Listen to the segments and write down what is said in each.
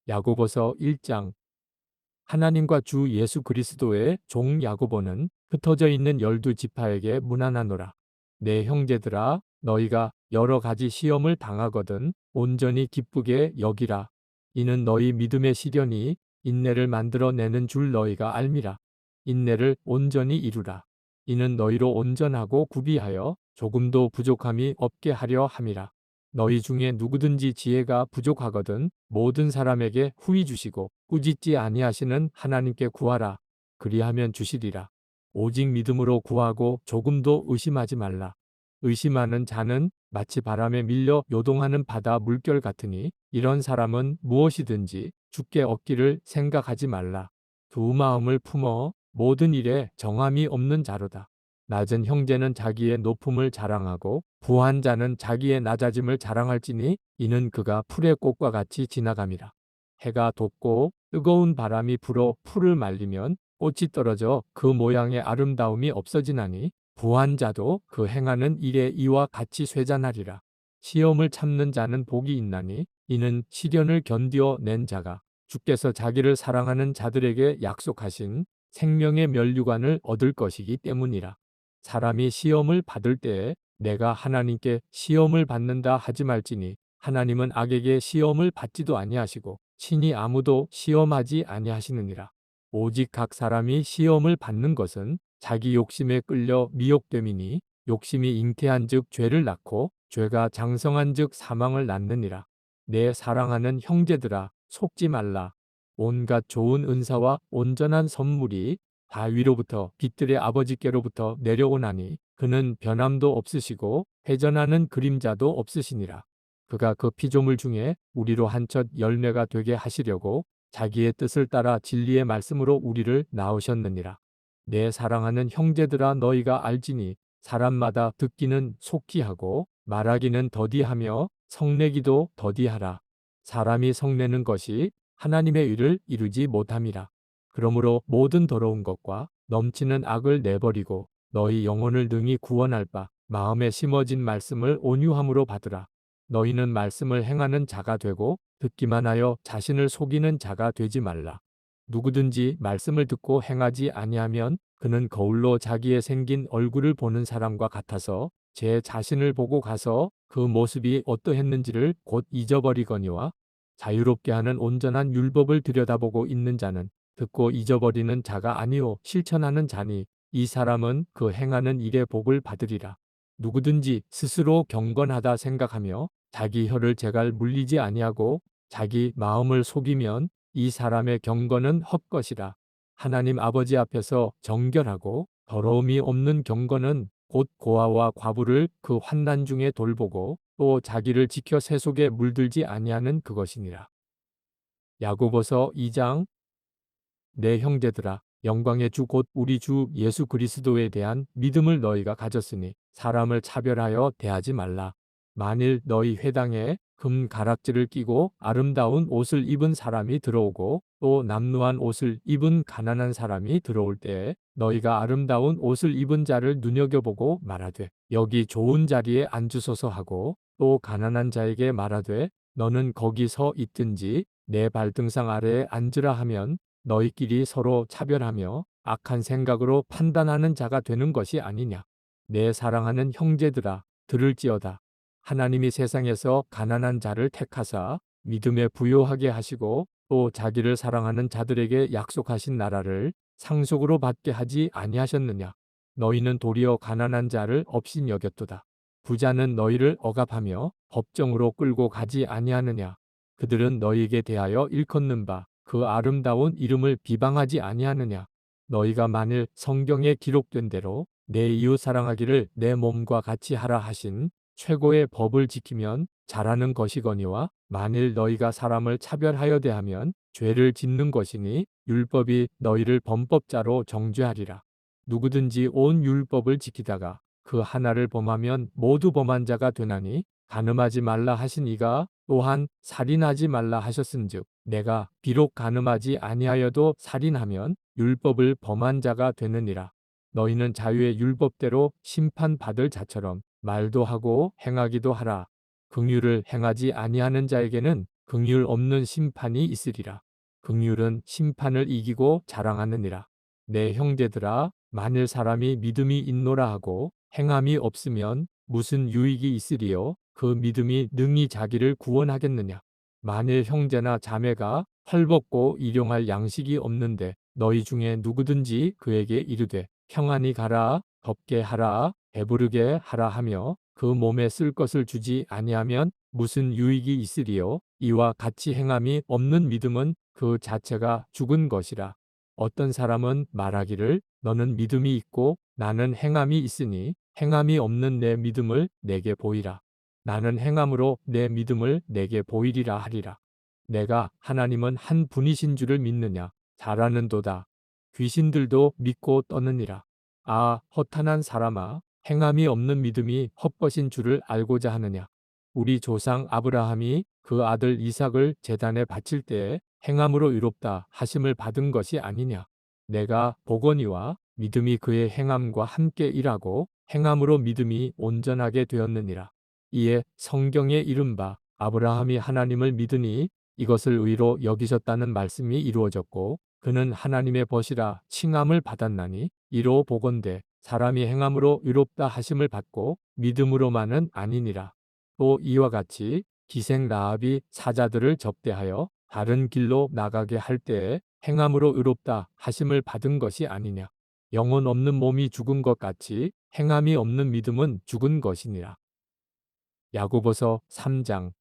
야고보서 1장. 하나님과 주 예수 그리스도의 종 야고보는 흩어져 있는 12지파에게 문안하노라. 내 형제들아, 너희가 여러 가지 시험을 당하거든 온전히 기쁘게 여기라. 이는 너희 믿음의 시련이 인내를 만들어 내는 줄 너희가 알미라. 인내를 온전히 이루라. 이는 너희로 온전하고 구비하여 조금도 부족함이 없게 하려 함이라. 너희 중에 누구든지 지혜가 부족하거든 모든 사람에게 후히 주시고 꾸짖지 아니하시는 하나님께 구하라. 그리하면 주시리라. 오직 믿음으로 구하고 조금도 의심하지 말라. 의심하는 자는 마치 바람에 밀려 요동하는 바다 물결 같으니 이런 사람은 무엇이든지 주께 얻기를 생각하지 말라. 두 마음을 품어 모든 일에 정함이 없는 자로다. 낮은 형제는 자기의 높음을 자랑하고 부한 자는 자기의 낮아짐을 자랑할지니 이는 그가 풀의 꽃과 같이 지나감이라. 해가 돋고 뜨거운 바람이 불어 풀을 말리면 꽃이 떨어져 그 모양의 아름다움이 없어지나니 부한 자도 그 행하는 일에 이와 같이 쇠잔하리라. 시험을 참는 자는 복이 있나니 이는 시련을 견디어 낸 자가 주께서 자기를 사랑하는 자들에게 약속하신 생명의 면류관을 얻을 것이기 때문이라. 사람이 시험을 받을 때에 내가 하나님께 시험을 받는다 하지 말지니 하나님은 악에게 시험을 받지도 아니하시고 친히 아무도 시험하지 아니하시느니라. 오직 각 사람이 시험을 받는 것은 자기 욕심에 끌려 미혹됨이니 욕심이 잉태한즉 죄를 낳고 죄가 장성한즉 사망을 낳느니라. 내 사랑하는 형제들아, 속지 말라. 온갖 좋은 은사와 온전한 선물이 다 위로부터 빛들의 아버지께로부터 내려오나니 그는 변함도 없으시고 회전하는 그림자도 없으시니라. 그가 그 피조물 중에 우리로 한첫 열매가 되게 하시려고 자기의 뜻을 따라 진리의 말씀으로 우리를 낳으셨느니라. 내 사랑하는 형제들아, 너희가 알지니 사람마다 듣기는 속히 하고 말하기는 더디하며 성내기도 더디하라. 사람이 성내는 것이 하나님의 의를 이루지 못함이라. 그러므로 모든 더러운 것과 넘치는 악을 내버리고 너희 영혼을 능히 구원할 바 마음에 심어진 말씀을 온유함으로 받으라. 너희는 말씀을 행하는 자가 되고 듣기만 하여 자신을 속이는 자가 되지 말라. 누구든지 말씀을 듣고 행하지 아니하면 그는 거울로 자기의 생긴 얼굴을 보는 사람과 같아서 제 자신을 보고 가서 그 모습이 어떠했는지를 곧 잊어버리거니와 자유롭게 하는 온전한 율법을 들여다보고 있는 자는 듣고 잊어버리는 자가 아니요 실천하는 자니 이 사람은 그 행하는 일의 복을 받으리라. 누구든지 스스로 경건하다 생각하며 자기 혀를 제갈 물리지 아니하고 자기 마음을 속이면 이 사람의 경건은 헛것이라. 하나님 아버지 앞에서 정결하고 더러움이 없는 경건은 곧 고아와 과부를 그 환난 중에 돌보고 또 자기를 지켜 새 속에 물들지 아니하는 그것이니라. 야고보서 2장. 내 형제들아, 영광의 주 곧 우리 주 예수 그리스도에 대한 믿음을 너희가 가졌으니 사람을 차별하여 대하지 말라. 만일 너희 회당에 금 가락지를 끼고 아름다운 옷을 입은 사람이 들어오고 또 남루한 옷을 입은 가난한 사람이 들어올 때에 너희가 아름다운 옷을 입은 자를 눈여겨보고 말하되 여기 좋은 자리에 앉으소서 하고 또 가난한 자에게 말하되 너는 거기 서 있든지 내 발등상 아래에 앉으라 하면 너희끼리 서로 차별하며 악한 생각으로 판단하는 자가 되는 것이 아니냐. 내 사랑하는 형제들아, 들을지어다. 하나님이 세상에서 가난한 자를 택하사 믿음에 부요하게 하시고 또 자기를 사랑하는 자들에게 약속하신 나라를 상속으로 받게 하지 아니하셨느냐. 너희는 도리어 가난한 자를 업신여겼도다. 부자는 너희를 억압하며 법정으로 끌고 가지 아니하느냐. 그들은 너희에게 대하여 일컫는 바 그 아름다운 이름을 비방하지 아니하느냐. 너희가 만일 성경에 기록된 대로 내 이웃 사랑하기를 내 몸과 같이 하라 하신 최고의 법을 지키면 잘하는 것이거니와 만일 너희가 사람을 차별하여 대하면 죄를 짓는 것이니 율법이 너희를 범법자로 정죄하리라. 누구든지 온 율법을 지키다가 그 하나를 범하면 모두 범한 자가 되나니 간음하지 말라 하신 이가 또한 살인하지 말라 하셨은즉 내가 비록 간음하지 아니하여도 살인하면 율법을 범한 자가 되느니라. 너희는 자유의 율법대로 심판받을 자처럼 말도 하고 행하기도 하라. 긍휼을 행하지 아니하는 자에게는 긍휼 없는 심판이 있으리라. 긍휼은 심판을 이기고 자랑하느니라. 내 형제들아, 만일 사람이 믿음이 있노라 하고 행함이 없으면 무슨 유익이 있으리요? 그 믿음이 능히 자기를 구원하겠느냐? 만일 형제나 자매가 헐벗고 일용할 양식이 없는데 너희 중에 누구든지 그에게 이르되 평안히 가라, 덥게 하라, 배부르게 하라 하며 그 몸에 쓸 것을 주지 아니하면 무슨 유익이 있으리요? 이와 같이 행함이 없는 믿음은 그 자체가 죽은 것이라. 어떤 사람은 말하기를 너는 믿음이 있고 나는 행함이 있으니 행함이 없는 내 믿음을 내게 보이라. 나는 행함으로 내 믿음을 내게 보이리라 하리라. 내가 하나님은 한 분이신 줄을 믿느냐? 잘하는도다. 귀신들도 믿고 떠느니라. 아, 허탄한 사람아, 행함이 없는 믿음이 헛것인 줄을 알고자 하느냐? 우리 조상 아브라함이 그 아들 이삭을 제단에 바칠 때에 행함으로 의롭다 하심을 받은 것이 아니냐? 내가 보거니와 믿음이 그의 행함과 함께 일하고 행함으로 믿음이 온전하게 되었느니라. 이에 성경에 이른바 아브라함이 하나님을 믿으니 이것을 의로 여기셨다는 말씀이 이루어졌고 그는 하나님의 벗이라 칭함을 받았나니 이로 보건대 사람이 행함으로 의롭다 하심을 받고 믿음으로만은 아니니라. 또 이와 같이 기생 라합이 사자들을 접대하여 다른 길로 나가게 할 때에 행함으로 의롭다 하심을 받은 것이 아니냐. 영혼 없는 몸이 죽은 것 같이 행함이 없는 믿음은 죽은 것이니라. 야고보서 3장.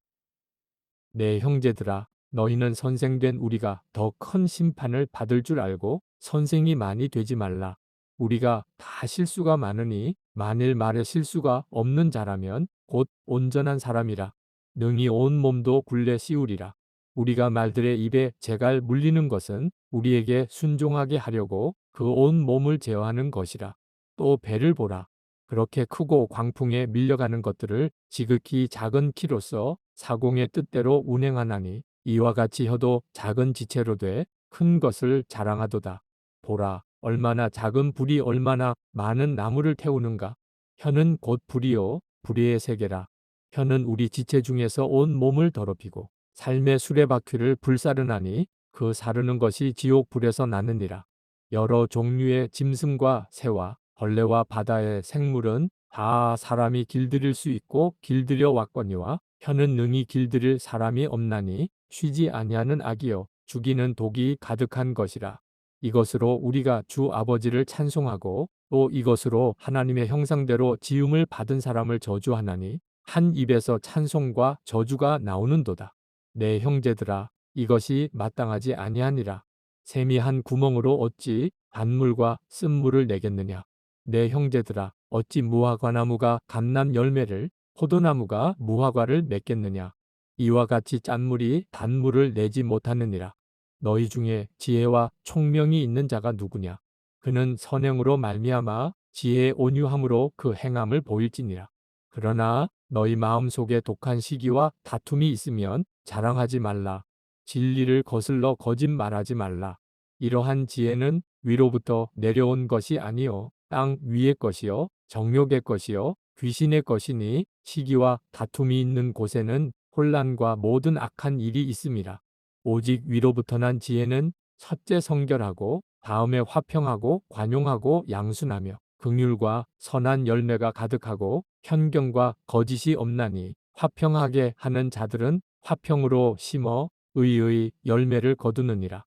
내 형제들아, 너희는 선생된 우리가 더 큰 심판을 받을 줄 알고 선생이 많이 되지 말라. 우리가 다 실수가 많으니 만일 말에 실수가 없는 자라면 곧 온전한 사람이라. 능히 온 몸도 굴레 씌우리라. 우리가 말들의 입에 재갈 물리는 것은 우리에게 순종하게 하려고 그 온 몸을 제어하는 것이라. 또 배를 보라. 그렇게 크고 광풍에 밀려가는 것들을 지극히 작은 키로서 사공의 뜻대로 운행하나니 이와 같이 혀도 작은 지체로 돼 큰 것을 자랑하도다. 보라, 얼마나 작은 불이 얼마나 많은 나무를 태우는가. 혀는 곧 불이요, 불의 세계라. 혀는 우리 지체 중에서 온 몸을 더럽히고 삶의 수레바퀴를 불사르나니 그 사르는 것이 지옥 불에서 나느니라. 여러 종류의 짐승과 새와 벌레와 바다의 생물은 다 사람이 길들일 수 있고 길들여 왔거니와 혀는 능히 길들일 사람이 없나니 쉬지 아니하는 악이요 죽이는 독이 가득한 것이라. 이것으로 우리가 주 아버지를 찬송하고 또 이것으로 하나님의 형상대로 지음을 받은 사람을 저주하나니 한 입에서 찬송과 저주가 나오는도다. 내 형제들아, 이것이 마땅하지 아니하니라. 샘이 한 구멍으로 어찌 단물과 쓴물을 내겠느냐. 내 형제들아, 어찌 무화과나무가 감람 열매를 포도나무가 무화과를 맺겠느냐. 이와 같이 짠물이 단물을 내지 못하느니라. 너희 중에 지혜와 총명이 있는 자가 누구냐. 그는 선행으로 말미암아 지혜의 온유함으로 그 행함을 보일지니라. 그러나 너희 마음속에 독한 시기와 다툼이 있으면 자랑하지 말라. 진리를 거슬러 거짓말하지 말라. 이러한 지혜는 위로부터 내려온 것이 아니요 땅 위의 것이요 정욕의 것이요 귀신의 것이니 시기와 다툼이 있는 곳에는 혼란과 모든 악한 일이 있음이라. 오직 위로부터 난 지혜는 첫째 성결하고 다음에 화평하고 관용하고 양순하며 긍휼과 선한 열매가 가득하고 현경과 거짓이 없나니 화평하게 하는 자들은 화평으로 심어 의의 열매를 거두느니라.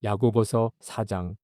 야고보서 4장.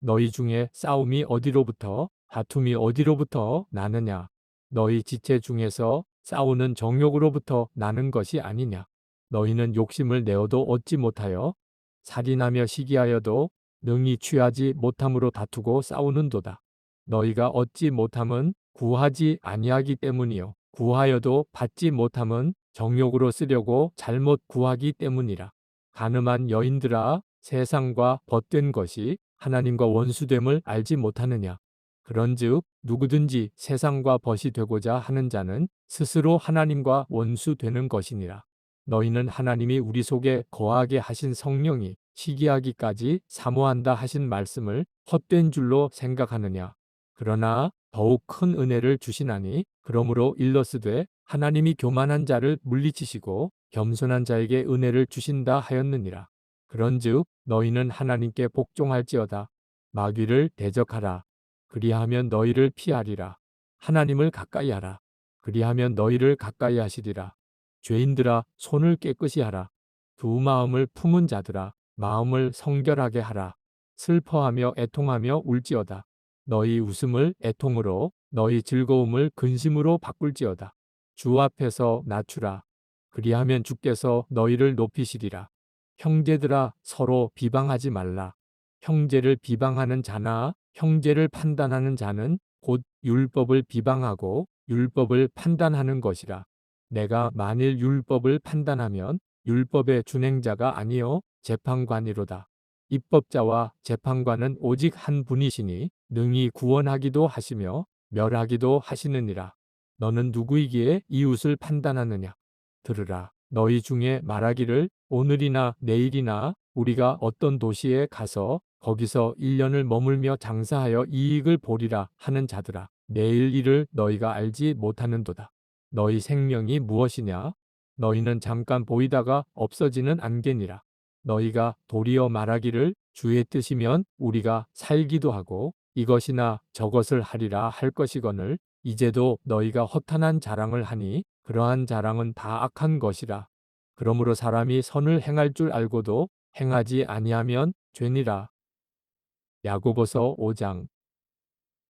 너희 중에 싸움이 어디로부터 다툼이 어디로부터 나느냐. 너희 지체 중에서 싸우는 정욕으로부터 나는 것이 아니냐. 너희는 욕심을 내어도 얻지 못하여 살인하며 시기하여도 능히 취하지 못함으로 다투고 싸우는도다. 너희가 얻지 못함은 구하지 아니하기 때문이요 구하여도 받지 못함은 정욕으로 쓰려고 잘못 구하기 때문이라. 가늠한 여인들아, 세상과 벗된 것이 하나님과 원수됨을 알지 못하느냐. 그런즉 누구든지 세상과 벗이 되고자 하는 자는 스스로 하나님과 원수되는 것이니라. 너희는 하나님이 우리 속에 거하게 하신 성령이 시기하기까지 사모한다 하신 말씀을 헛된 줄로 생각하느냐. 그러나 더욱 큰 은혜를 주시나니 그러므로 일러스되 하나님이 교만한 자를 물리치시고 겸손한 자에게 은혜를 주신다 하였느니라. 그런즉 너희는 하나님께 복종할지어다. 마귀를 대적하라. 그리하면 너희를 피하리라. 하나님을 가까이 하라. 그리하면 너희를 가까이 하시리라. 죄인들아 손을 깨끗이 하라. 두 마음을 품은 자들아 마음을 성결하게 하라. 슬퍼하며 애통하며 울지어다. 너희 웃음을 애통으로 너희 즐거움을 근심으로 바꿀지어다. 주 앞에서 낮추라. 그리하면 주께서 너희를 높이시리라. 형제들아 서로 비방하지 말라. 형제를 비방하는 자나 형제를 판단하는 자는 곧 율법을 비방하고 율법을 판단하는 것이라. 내가 만일 율법을 판단하면 율법의 준행자가 아니요 재판관이로다. 입법자와 재판관은 오직 한 분이시니 능히 구원하기도 하시며 멸하기도 하시느니라. 너는 누구이기에 이웃을 판단하느냐? 들으라. 너희 중에 말하기를 오늘이나 내일이나 우리가 어떤 도시에 가서 거기서 1년을 머물며 장사하여 이익을 보리라 하는 자들아. 내일 일을 너희가 알지 못하는도다. 너희 생명이 무엇이냐? 너희는 잠깐 보이다가 없어지는 안개니라. 너희가 도리어 말하기를 주의 뜻이면 우리가 살기도 하고 이것이나 저것을 하리라 할 것이거늘 이제도 너희가 허탄한 자랑을 하니 그러한 자랑은 다 악한 것이라. 그러므로 사람이 선을 행할 줄 알고도 행하지 아니하면 죄니라. 야고보서 5장.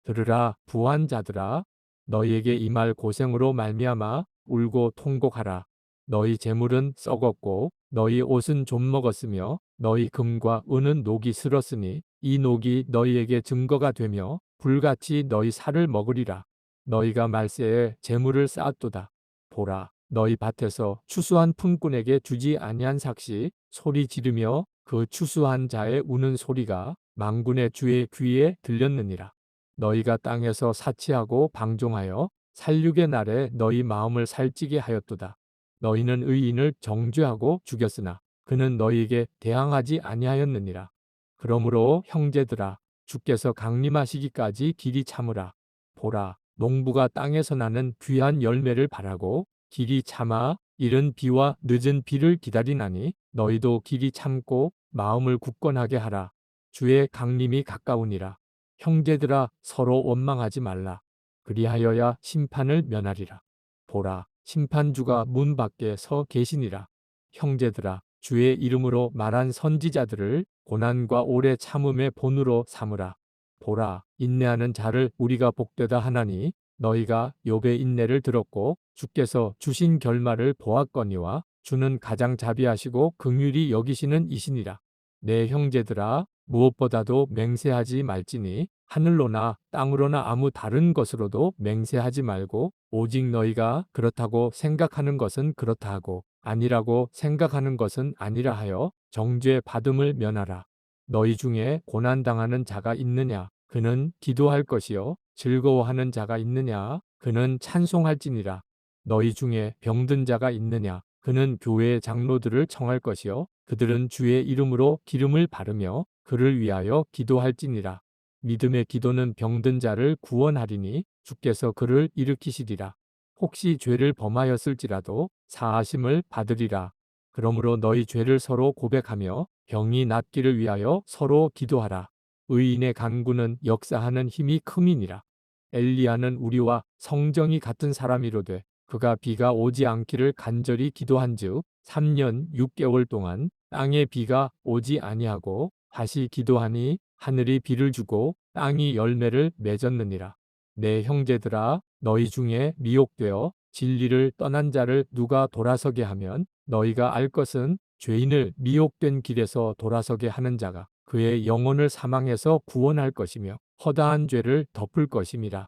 들으라 부한 자들아 너희에게 이 말 고생으로 말미암아 울고 통곡하라. 너희 재물은 썩었고 너희 옷은 좀 먹었으며 너희 금과 은은 녹이 슬었으니 이 녹이 너희에게 증거가 되며 불같이 너희 살을 먹으리라. 너희가 말세에 재물을 쌓았도다. 보라 너희 밭에서 추수한 품꾼에게 주지 아니한 삭시 소리 지르며 그 추수한 자의 우는 소리가 만군의 주의 귀에 들렸느니라. 너희가 땅에서 사치하고 방종하여 살육의 날에 너희 마음을 살찌게 하였도다. 너희는 의인을 정죄하고 죽였으나 그는 너희에게 대항하지 아니하였느니라. 그러므로 형제들아 주께서 강림하시기까지 길이 참으라. 보라 농부가 땅에서 나는 귀한 열매를 바라고 길이 참아 이른 비와 늦은 비를 기다리나니 너희도 길이 참고 마음을 굳건하게 하라. 주의 강림이 가까우니라. 형제들아 서로 원망하지 말라. 그리하여야 심판을 면하리라. 보라 심판주가 문 밖에 서 계시니라. 형제들아 주의 이름으로 말한 선지자들을 고난과 오래 참음의 본으로 삼으라. 보라 인내하는 자를 우리가 복되다 하나니 너희가 욥의 인내를 들었고 주께서 주신 결말을 보았거니와 주는 가장 자비하시고 긍휼히 여기시는 이시니라. 내 형제들아 무엇보다도 맹세하지 말지니 하늘로나 땅으로나 아무 다른 것으로도 맹세하지 말고 오직 너희가 그렇다고 생각하는 것은 그렇다 하고 아니라고 생각하는 것은 아니라 하여 정죄 받음을 면하라. 너희 중에 고난당하는 자가 있느냐? 그는 기도할 것이요. 즐거워하는 자가 있느냐? 그는 찬송할지니라. 너희 중에 병든 자가 있느냐? 그는 교회의 장로들을 청할 것이요. 그들은 주의 이름으로 기름을 바르며 그를 위하여 기도할지니라. 믿음의 기도는 병든 자를 구원하리니 주께서 그를 일으키시리라. 혹시 죄를 범하였을지라도 사하심을 받으리라. 그러므로 너희 죄를 서로 고백하며 병이 낫기를 위하여 서로 기도하라. 의인의 간구는 역사하는 힘이 큼이니라. 엘리야는 우리와 성정이 같은 사람이로되 그가 비가 오지 않기를 간절히 기도한즉 3년 6개월 동안 땅에 비가 오지 아니하고 다시 기도하니 하늘이 비를 주고 땅이 열매를 맺었느니라. 내 형제들아 너희 중에 미혹되어 진리를 떠난 자를 누가 돌아서게 하면 너희가 알 것은 죄인을 미혹된 길에서 돌아서게 하는 자가 그의 영혼을 사망에서 구원할 것이며 허다한 죄를 덮을 것임이라.